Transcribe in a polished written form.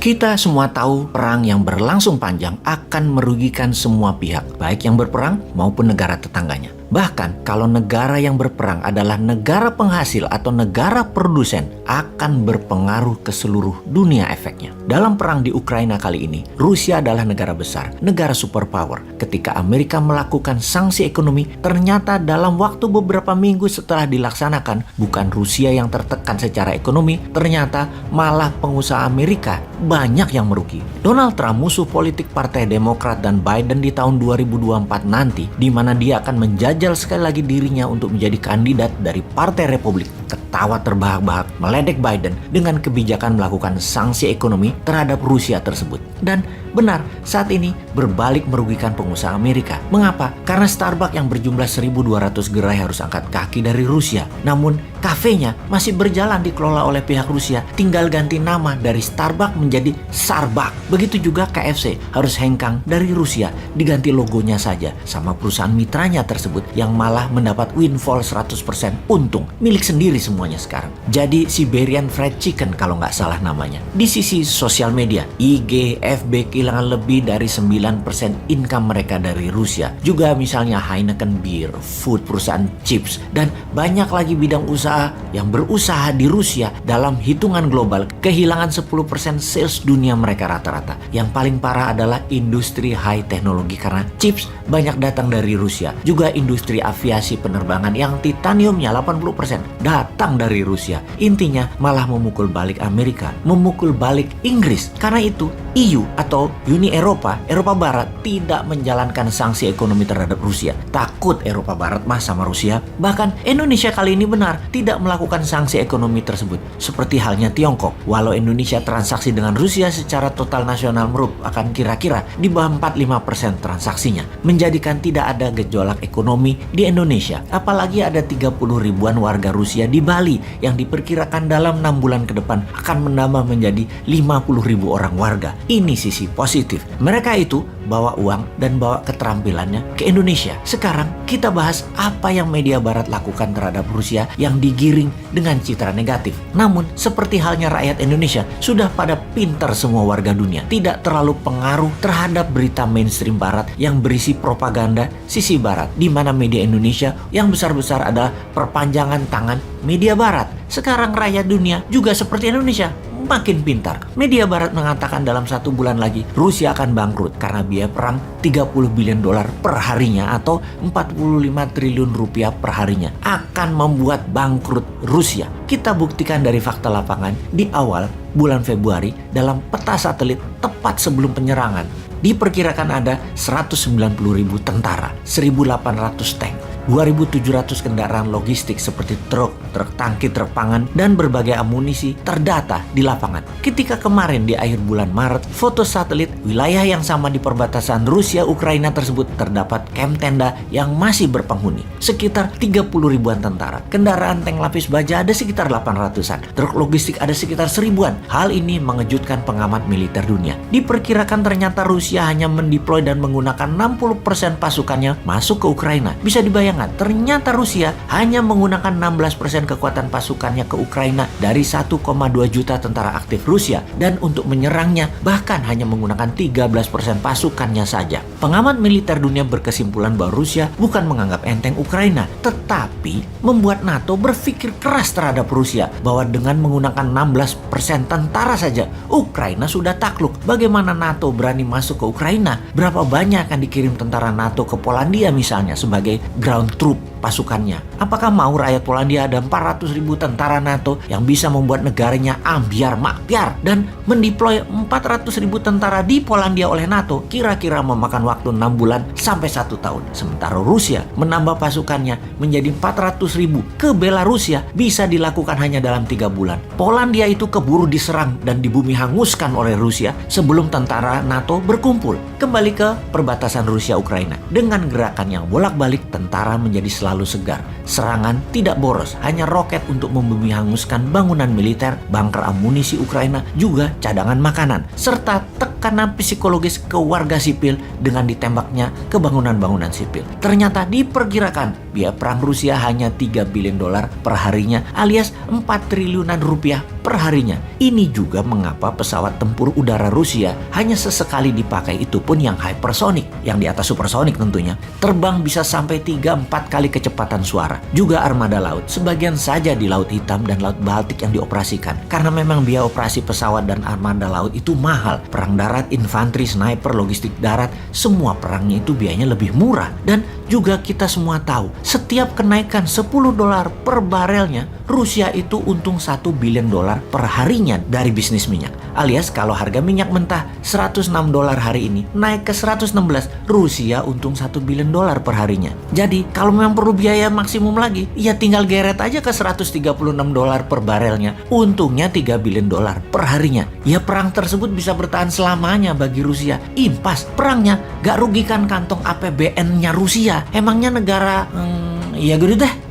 Kita semua tahu perang yang berlangsung panjang akan merugikan semua pihak, baik yang berperang maupun negara tetangganya. Bahkan kalau negara yang berperang adalah negara penghasil atau negara produsen, akan berpengaruh ke seluruh dunia efeknya. Dalam perang di Ukraina kali ini, Rusia adalah negara besar, negara superpower. Ketika Amerika melakukan sanksi ekonomi, ternyata dalam waktu beberapa minggu setelah dilaksanakan, bukan Rusia yang tertekan secara ekonomi, ternyata malah pengusaha Amerika banyak yang merugi. Donald Trump, musuh politik Partai Demokrat dan Biden di tahun 2024 nanti, di mana dia akan menjajal sekali lagi dirinya untuk menjadi kandidat dari Partai Republik, ketawa terbahak-bahak meledek Biden dengan kebijakan melakukan sanksi ekonomi terhadap Rusia tersebut. Dan benar, saat ini berbalik merugikan pengusaha Amerika. Mengapa? Karena Starbucks yang berjumlah 1.200 gerai harus angkat kaki dari Rusia. Namun, kafenya masih berjalan dikelola oleh pihak Rusia, tinggal ganti nama dari Starbucks menjadi Sarbak. Begitu juga KFC harus hengkang dari Rusia, diganti logonya saja sama perusahaan mitranya tersebut yang malah mendapat windfall 100% untung, milik sendiri semuanya sekarang. Jadi Siberian Fried Chicken kalau nggak salah namanya. Di sisi sosial media, IG, FB kehilangan lebih dari 9% income mereka dari Rusia. Juga misalnya Heineken Beer, Food, perusahaan chips, dan banyak lagi bidang usaha yang berusaha di Rusia dalam hitungan global kehilangan 10% sales dunia mereka rata-rata. Yang paling parah adalah industri high teknologi karena chips banyak datang dari Rusia. Juga industri aviasi penerbangan yang titaniumnya 80% datang dari Rusia. Intinya malah memukul balik Amerika, memukul balik Inggris. Karena itu EU atau Uni Eropa Barat tidak menjalankan sanksi ekonomi terhadap Rusia. Takut Eropa Barat mah sama Rusia. Bahkan Indonesia kali ini benar tidak melakukan sanksi ekonomi tersebut. Seperti halnya Tiongkok. Walau Indonesia transaksi dengan Rusia secara total nasional merupakan kira-kira di bawah 45% transaksinya, menjadikan tidak ada gejolak ekonomi di Indonesia. Apalagi ada 30 ribuan warga Rusia di Bali yang diperkirakan dalam 6 bulan ke depan akan menambah menjadi 50 ribu orang warga. Ini sisi positif. Mereka itu bawa uang dan bawa keterampilannya ke Indonesia. Sekarang kita bahas apa yang media barat lakukan terhadap Rusia yang digiring dengan citra negatif. Namun seperti halnya rakyat Indonesia, sudah pada pintar semua warga dunia, tidak terlalu pengaruh terhadap berita mainstream barat yang berisi propaganda sisi barat, di mana media Indonesia yang besar-besar adalah perpanjangan tangan media barat. Sekarang rakyat dunia juga seperti Indonesia, makin pintar. Media barat mengatakan dalam 1 bulan lagi Rusia akan bangkrut karena biaya perang 30 billion dolar per harinya atau 45 triliun rupiah per harinya akan membuat bangkrut Rusia. Kita buktikan dari fakta lapangan di awal bulan Februari dalam peta satelit tepat sebelum penyerangan. Diperkirakan ada 190.000 tentara, 1.800 tank, 2.700 kendaraan logistik seperti truk tangki, truk pangan, dan berbagai amunisi terdata di lapangan. Ketika kemarin di akhir bulan Maret, foto satelit wilayah yang sama di perbatasan Rusia-Ukraina tersebut terdapat kamp tenda yang masih berpenghuni. Sekitar 30 ribuan tentara. Kendaraan tank lapis baja ada sekitar 800-an. Truk logistik ada sekitar 1000-an. Hal ini mengejutkan pengamat militer dunia. Diperkirakan ternyata Rusia hanya mendeploy dan menggunakan 60% pasukannya masuk ke Ukraina. Bisa dibayangkan, ternyata Rusia hanya menggunakan 16% kekuatan pasukannya ke Ukraina dari 1,2 juta tentara aktif Rusia, dan untuk menyerangnya bahkan hanya menggunakan 13% pasukannya saja. Pengamat militer dunia berkesimpulan bahwa Rusia bukan menganggap enteng Ukraina, tetapi membuat NATO berpikir keras terhadap Rusia bahwa dengan menggunakan 16% tentara saja Ukraina sudah takluk. Bagaimana NATO berani masuk ke Ukraina? Berapa banyak akan dikirim tentara NATO ke Polandia misalnya sebagai ground troop pasukannya? Apakah mau rakyat Polandia ada 400.000 tentara NATO yang bisa membuat negaranya ambiar makbiar, dan mendeploy 400.000 tentara di Polandia oleh NATO kira-kira memakan waktu 6 bulan sampai 1 tahun. Sementara Rusia menambah pasukannya menjadi 400.000 ke Belarusia bisa dilakukan hanya dalam 3 bulan. Polandia itu keburu diserang dan di bumi hanguskan oleh Rusia sebelum tentara NATO berkumpul. Kembali ke perbatasan Rusia-Ukraina. Dengan gerakan yang bolak-balik, tentara menjadi selalu segar. Serangan tidak boros, hanya roket untuk membumi hanguskan bangunan militer, bunker amunisi Ukraina, juga cadangan makanan, serta tekanan psikologis ke warga sipil dengan ditembaknya ke bangunan-bangunan sipil. Ternyata diperkirakan biaya perang Rusia hanya 3 billion dolar per harinya alias 4 triliunan rupiah per harinya. Ini juga mengapa pesawat tempur udara Rusia hanya sesekali dipakai, itu pun yang hypersonic, yang di atas supersonic tentunya, terbang bisa sampai 3-4 kali kecepatan suara. Juga armada laut, sebagian saja di Laut Hitam dan Laut Baltik yang dioperasikan. Karena memang biaya operasi pesawat dan armada laut itu mahal. Perang darat, infanteri, sniper, logistik darat, semua perangnya itu biayanya lebih murah. Dan juga kita semua tahu, setiap kenaikan 10 dolar per barelnya, Rusia itu untung 1 billion dolar per harinya dari bisnis minyak. Alias kalau harga minyak mentah 106 dolar hari ini naik ke 116, Rusia untung 1 billion dolar per harinya. Jadi kalau memang perlu biaya maksimum lagi, ya tinggal geret aja ke 136 dolar per barelnya. Untungnya 3 billion dolar per harinya. Ya perang tersebut bisa bertahan selamanya bagi Rusia. Impas, perangnya gak rugikan kantong APBN-nya Rusia. Emangnya negara, ya gitu deh.